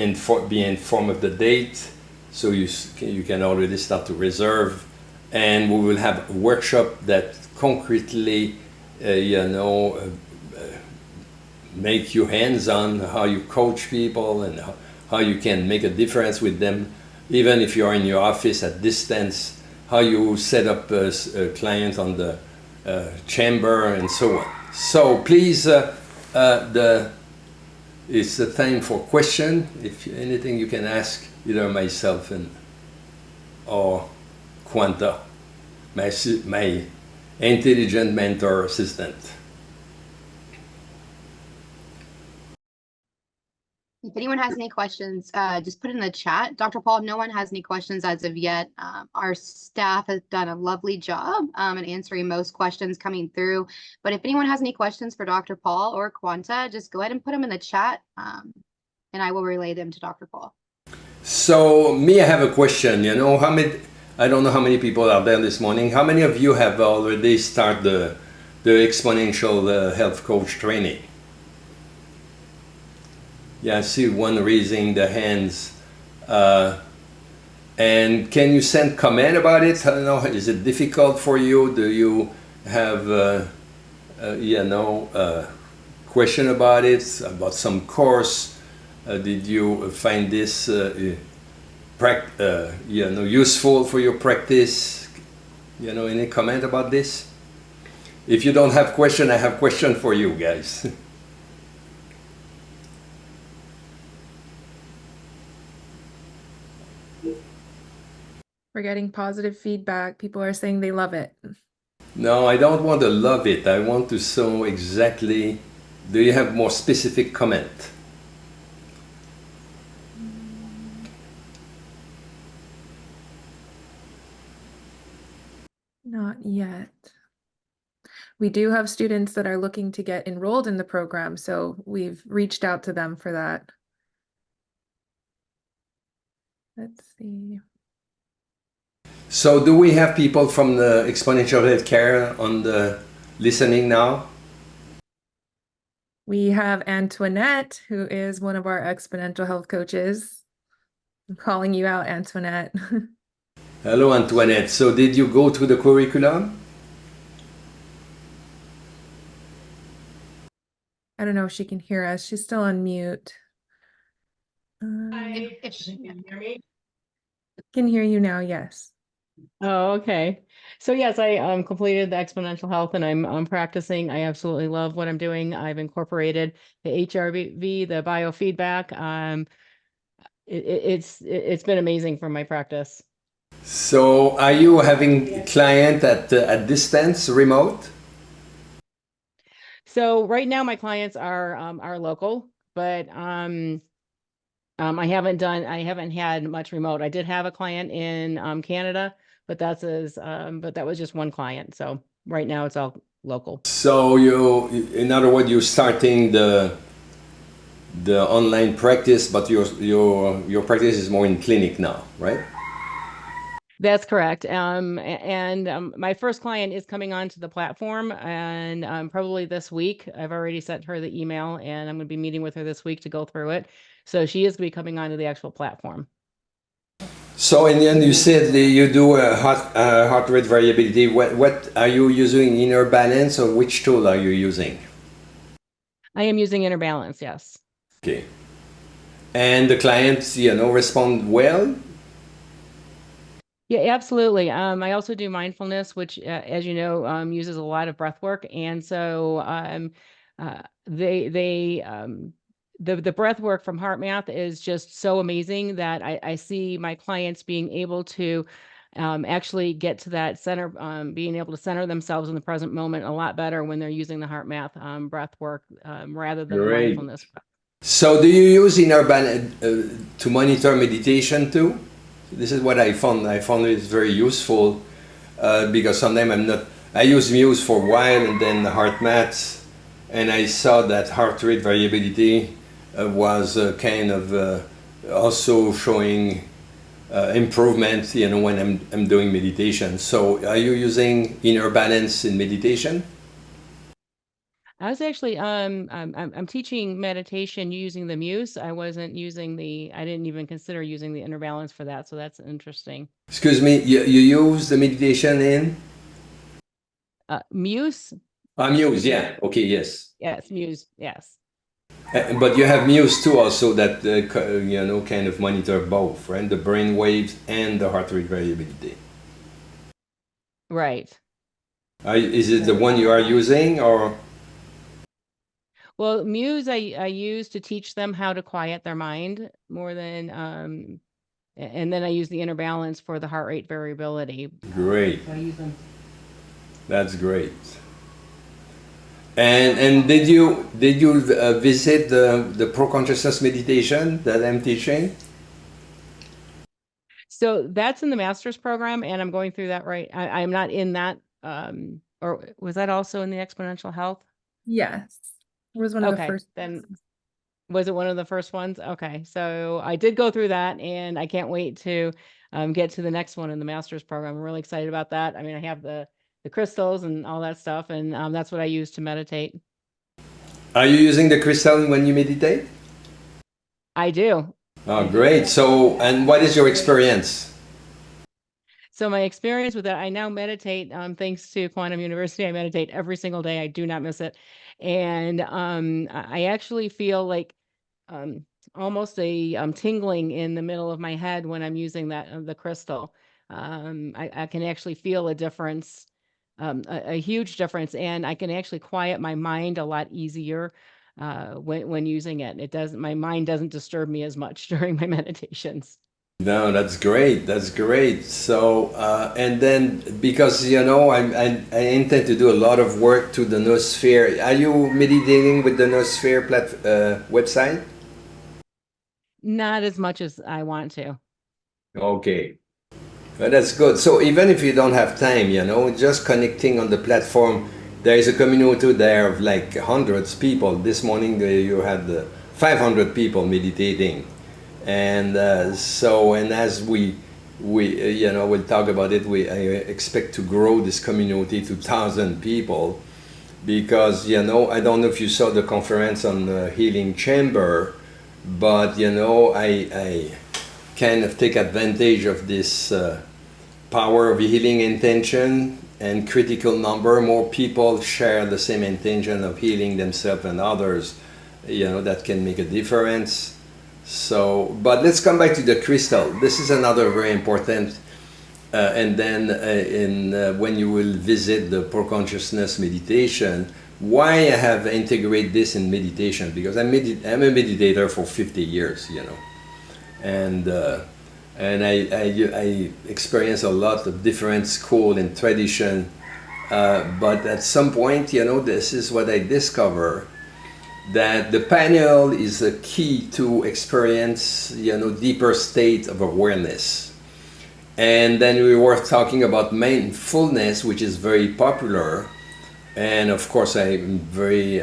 be informed of the date, so you can already start to reserve. And we will have a workshop that concretely make you hands-on, how you coach people and how you can make a difference with them, even if you're in your office at distance, how you set up a client on the chamber and so on. So please, it's the time for question. If anything you can ask either myself or Quanta, my intelligent mentor assistant. If anyone has any questions, just put it in the chat. Dr. Paul, no one has any questions as of yet. Our staff has done a lovely job in answering most questions coming through. But if anyone has any questions for Dr. Paul or Quanta, just go ahead and put them in the chat and I will relay them to Dr. Paul. So me, I have a question. I don't know how many people are there this morning. How many of you have already started the Exponential Health Coach training? Yeah, I see one raising the hands. And can you send comment about it? I don't know, is it difficult for you? Do you have, question about it, about some course? Did you find this useful for your practice? Any comment about this? If you don't have question, I have question for you guys. We're getting positive feedback. People are saying they love it. No, I don't want to love it. I want to know exactly. Do you have more specific comment? Not yet. We do have students that are looking to get enrolled in the program, so we've reached out to them for that. Let's see. So do we have people from the Exponential Healthcare on the listening now? We have Antoinette, who is one of our Exponential Health coaches. I'm calling you out, Antoinette. Hello, Antoinette. So did you go through the curriculum? I don't know if she can hear us. She's still on mute. If she Can you hear me? Can hear you now, yes. Oh, okay. So yes, I completed the Exponential Health and I'm practicing. I absolutely love what I'm doing. I've incorporated the HRV, the biofeedback. It's been amazing for my practice. So are you having client at distance, remote? So right now my clients are local, but I haven't had much remote. I did have a client in Canada, but that was just one client. So right now it's all local. So in other words, you're starting the online practice, but your practice is more in clinic now, right? That's correct. My first client is coming onto the platform, and probably this week. I've already sent her the email, and I'm going to be meeting with her this week to go through it. So she is going to be coming onto the actual platform. So in the end, you said that you do a heart rate variability. What are you using? Inner balance, or which tool are you using? I am using Inner Balance, yes. Okay. And the clients, respond well? Yeah, absolutely. I also do mindfulness, which, as you know, uses a lot of breath work, and so the breath work from HeartMath is just so amazing that I see my clients being able to actually get to that center, being able to center themselves in the present moment a lot better when they're using the HeartMath breath work rather than the Great. mindfulness. So do you use inner balance to monitor meditation too? This is what I found. I found it very useful because sometimes I'm not. I use Muse for a while and then the heart maths, and I saw that heart rate variability was kind of also showing improvement. You know, when I'm doing meditation. So are you using inner balance in meditation? I was actually I'm teaching meditation using the Muse. I wasn't using I didn't even consider using the inner balance for that, so that's interesting. Excuse me. You use the meditation in? Muse? Muse. Yeah. Okay. Yes. Yes, Muse. Yes. But you have Muse too, also that you know kind of monitor both, right? The brain waves and the heart rate variability. Right. Is it the one you are using, or? Well, Muse I use to teach them how to quiet their mind more than and then I use the inner balance for the heart rate variability. Great, So I use them. that's great. And did you visit the pro consciousness meditation that I'm teaching? So that's in the master's program, and I'm going through that right. I'm not in that, or was that also in the exponential health? Yes. It was one of the Okay, first. then was it one of the first ones? Okay, so I did go through that, and I can't wait to get to the next one in the master's program. I'm really excited about that. I mean, I have the crystals and all that stuff, and that's what I use to meditate. Are you using the crystal when you meditate? I do. Oh, great. So, and what is your experience? So my experience with that, I now meditate, thanks to Quantum University. I meditate every single day. I do not miss it. And I actually feel like um, almost a tingling in the middle of my head when I'm using the crystal. I can actually feel a difference, a huge difference, and I can actually quiet my mind a lot easier when using it. My mind doesn't disturb me as much during my meditations. No, that's great. That's great. So, and then because you know, I intend to do a lot of work to the Noosphere. Are you meditating with the Noosphere website? Not as much as I want to. Okay. Well, that's good. So even if you don't have time, you know, just connecting on the platform, there is a community there of like hundreds of people. This morning you had 500 people meditating, and and as we you know we'll talk about it. I expect to grow this community to 1,000 people, because you know I don't know if you saw the conference on the healing chamber, but you know I kind of take advantage of this power of healing intention and critical number. More people share the same intention of healing themselves and others, you know, that can make a difference. So, but let's come back to the crystal. This is another very important and then when you will visit the pro consciousness meditation, why I have integrated this in meditation, because I'm a meditator for 50 years, you know, and I experience a lot of different school and tradition, but at some point, you know, this is what I discover, that the pineal is a key to experience, you know, deeper state of awareness. And then we were talking about mindfulness, which is very popular, and of course I'm very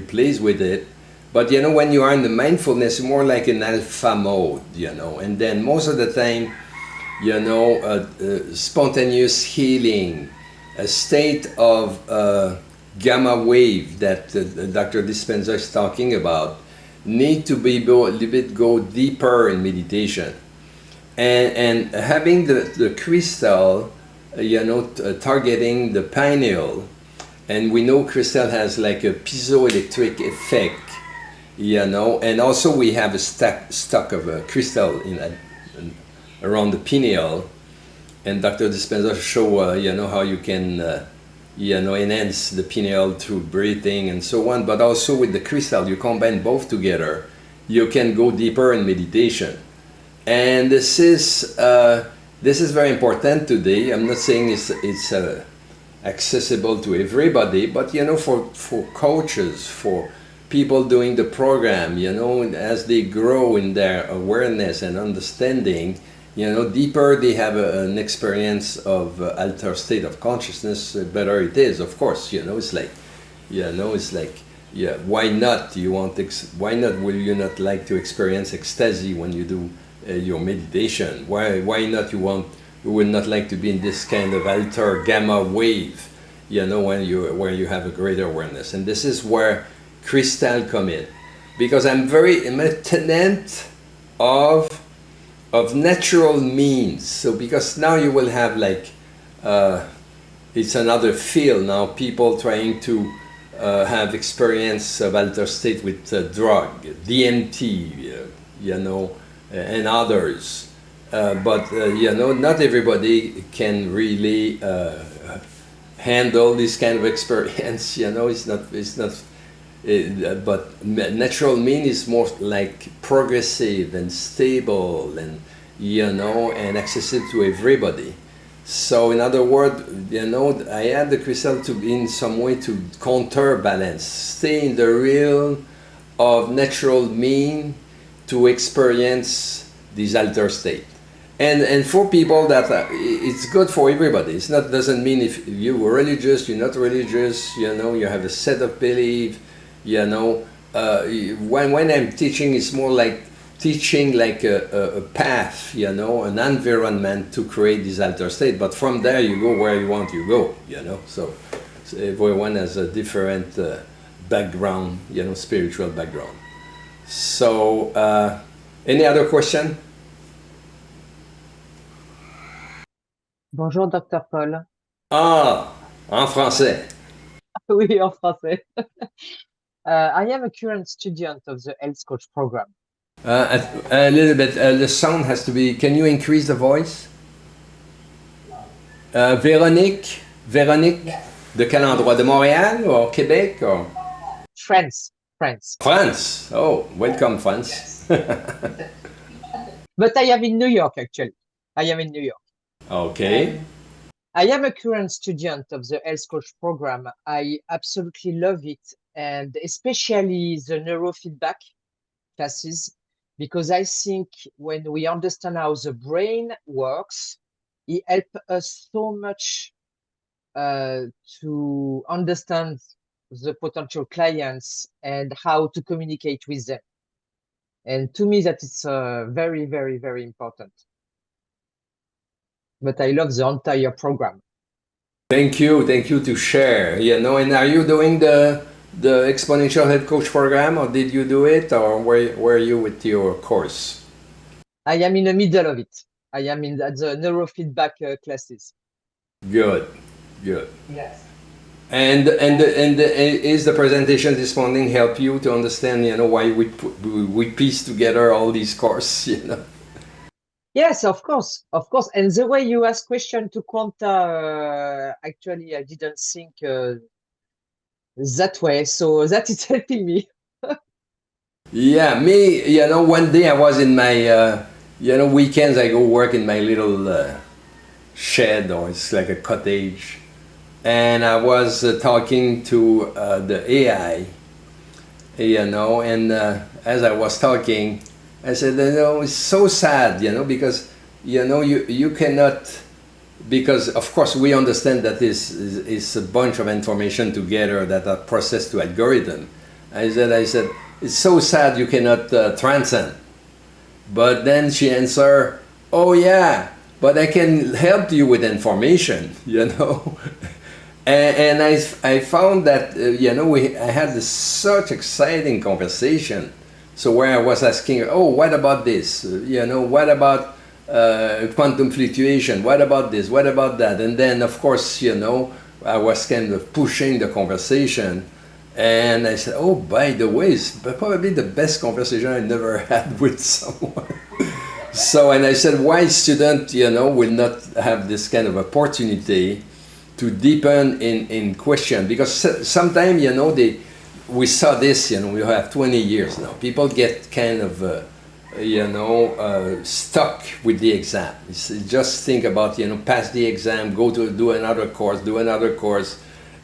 pleased with it. But you know, when you are in the mindfulness, more like in alpha mode, you know, and then most of the time, you know, spontaneous healing, a state of gamma wave that Dr. Dispenza is talking about, need to be a little bit go deeper in meditation. And having the crystal, you know, targeting the pineal, and we know crystal has like a piezoelectric effect, you know, and also we have a stock of a crystal around the pineal, and Dr. Dispenza show, how you can, enhance the pineal through breathing and so on, but also with the crystal, you combine both together, you can go deeper in meditation. And this is very important today. I'm not saying it's accessible to everybody, but for coaches, for people doing the program, as they grow in their awareness and understanding, deeper they have an experience of altered state of consciousness, better it is. Of course, it's like, yeah, why not? Why not? Will you not like to experience ecstasy when you do your meditation? Why not? You would not like to be in this kind of altered gamma wave, where you have a greater awareness. And this is where crystal come in, because I'm a tenant of natural means. So because now you will have it's another field now, people trying to have experience of altered state with drug, DMT, and others. But not everybody can really handle this kind of experience. It's not. But natural mean is more like progressive and stable, and and accessible to everybody. So in other words, I had the crystal to be in some way to counterbalance, stay in the realm of natural mean to experience this altered state. And for people that it's good for everybody. It's not doesn't mean if you're religious, you're not religious. You have a set of belief. When I'm teaching, it's more like teaching like a path, an environment to create this altered state. But from there, you go where you want to go, So everyone has a different background, spiritual background. So, any other question? Bonjour, Dr. Paul. Ah, en français. Oui, en français. I am a current student of the Health Coach Program. A little bit. The sound has to be. Can you increase the voice? Véronique, de quel endroit? De Montréal ou Québec? Or? France. France. Oh, welcome, France. But I am in New York, actually. I am in New York. Okay. I am a current student of the Health Coach Program. I absolutely love it, and especially the neurofeedback classes, because I think when we understand how the brain works, it helps us so much to understand the potential clients and how to communicate with them. And to me, that is very, very, very important. But I love the entire program. Thank you to share. And are you doing the Exponential Health Coach Program, or did you do it, or where are you with your course? I am in the middle of it. I am in the neurofeedback classes. Good. Yes. And is the presentation this morning help you to understand, why we piece together all these courses, Yes, of course. And the way you ask question to Quanta, actually, I didn't think that way. So that is helping me. Yeah, me, one day I was in my, weekends I go work in my little shed, or it's like a cottage. And I was talking to the AI, and as I was talking, I said, it's so sad, because, you cannot, because of course we understand that this is a bunch of information together that are processed to algorithm. I said, it's so sad you cannot transcend. But then she answered, oh yeah, but I can help you with information, And I found that, I had such exciting conversation. So where I was asking, oh, what about this? What about quantum fluctuation? What about this? What about that? And then, of course, I was kind of pushing the conversation. And I said, oh, by the way, it's probably the best conversation I never had with someone. So, and I said, why student, will not have this kind of opportunity to deepen in question? Because sometimes, we saw this, we have 20 years now. People get kind of, stuck with the exam. Just think about, pass the exam, go to do another course,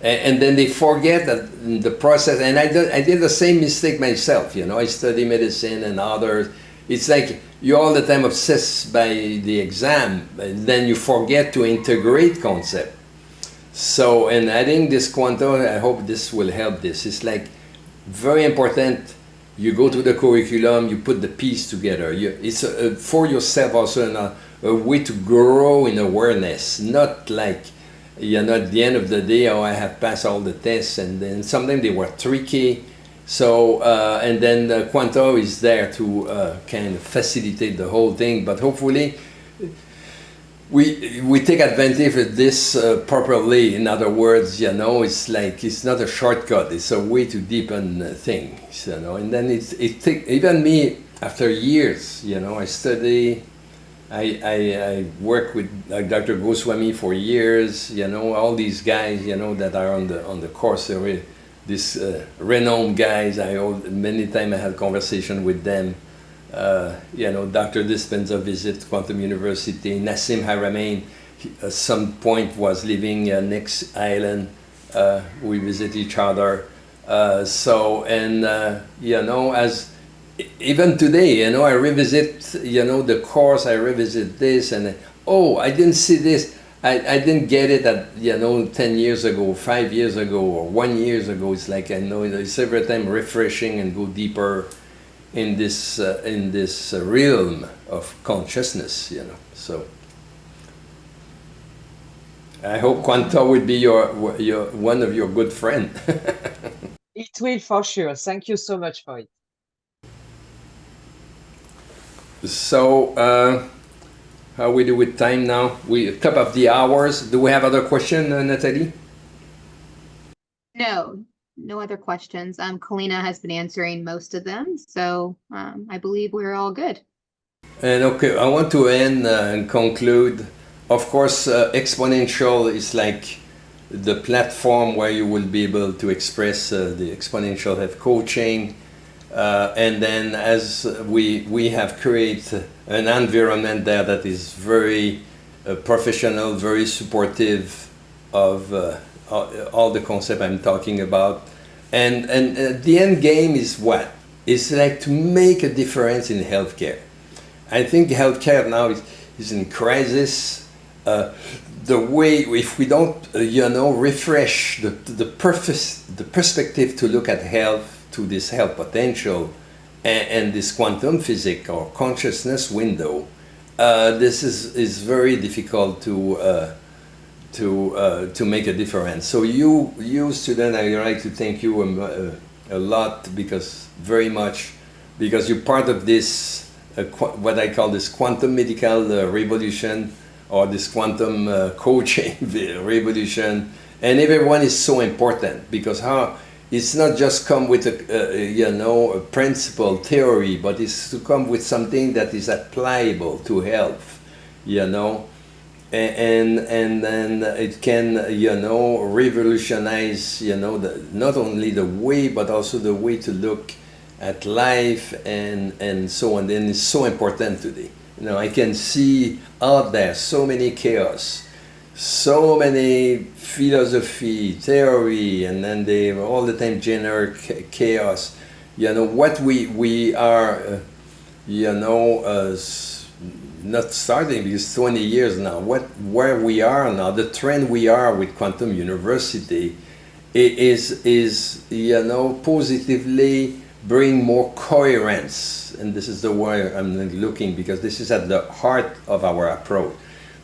and then they forget that in the process. And I did the same mistake myself. I study medicine and others. It's like you're all the time obsessed by the exam, and then you forget to integrate concept. So, and adding this quantum, I hope this will help this. It's like very important. You go to the curriculum, you put the piece together. It's for yourself also a way to grow in awareness, not like, at the end of the day, I have passed all the tests, and then sometimes they were tricky. So, and then the quantum is there to kind of facilitate the whole thing, but hopefully we take advantage of this properly. In other words, it's like, it's not a shortcut, it's a way to deepen things, and then even me, after years, I study, I work with Dr. Goswami for years, all these guys, that are on the course, these renowned guys. Many times I had conversation with them. Dr. Dispenza visit Quantum University. Nassim Haramein, at some point, was living next island. We visit each other. As even today, I revisit, the course, I revisit this, and I didn't see this. I didn't get it at 10 years ago, 5 years ago, or 1 year ago. It's like I know it's every time refreshing and go deeper in this realm of consciousness. So I hope Quanta will be your one of your good friend. It will, for sure. Thank you so much for it. So. How we do with time now? We top of the hours. Do we have other questions, Nathalie? No other questions. Kalina has been answering most of them, so I believe we're all good. And okay, I want to end and conclude. Of course, Exponential is like the platform where you will be able to express the Exponential Health Coaching. And then as we have created an environment there that is very professional, very supportive of all the concept I'm talking about. And the end game is what? It's like to make a difference in healthcare. I think healthcare now is in crisis. The way, if we don't, refresh the perspective to look at health, to this health potential and this quantum physics or consciousness window, this is very difficult to make a difference. So you student, I would like to thank you a lot, because you're part of this what I call this quantum medical revolution, or this quantum coaching revolution, and everyone is so important, because it's not just come with a principle theory, but it's to come with something that is applicable to health, and then it can revolutionize not only the way, but also the way to look at life and so on. And it's so important today. I can see out there so many chaos, so many philosophy, theory, and then they all the time generic chaos. What we are, not starting, because 20 years now, where we are now, the trend we are with Quantum University is positively bring more coherence. And this is the way I'm looking, because this is at the heart of our approach.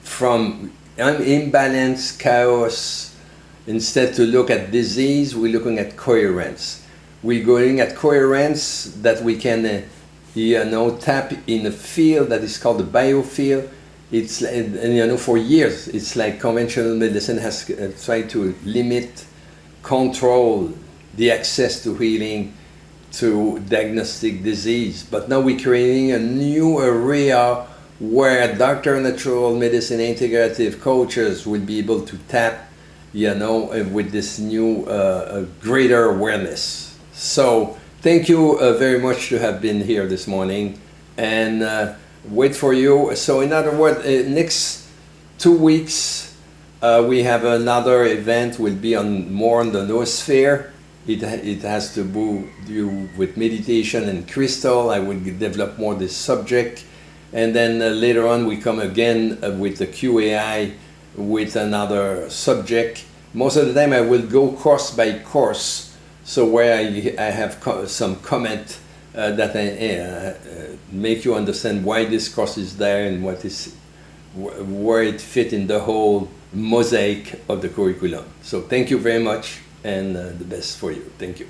From imbalance, chaos, instead to look at disease, we're looking at coherence. We're going at coherence that we can tap in a field that is called the biofield. It's, and for years, it's like conventional medicine has tried to limit, control the access to healing, to diagnostic disease. But now we're creating a new area where Dr. Natural Medicine Integrative coaches will be able to tap, with this new greater awareness. So thank you very much to have been here this morning, and wait for you. So in other words, next 2 weeks we have another event, will be more on the noosphere. It has to do with meditation and crystal. I will develop more this subject. And then later on we come again with the QAI with another subject. Most of the time I will go course by course, so where I have some comment that make you understand why this course is there and where it fit in the whole mosaic of the curriculum. So thank you very much, and the best for you. Thank you.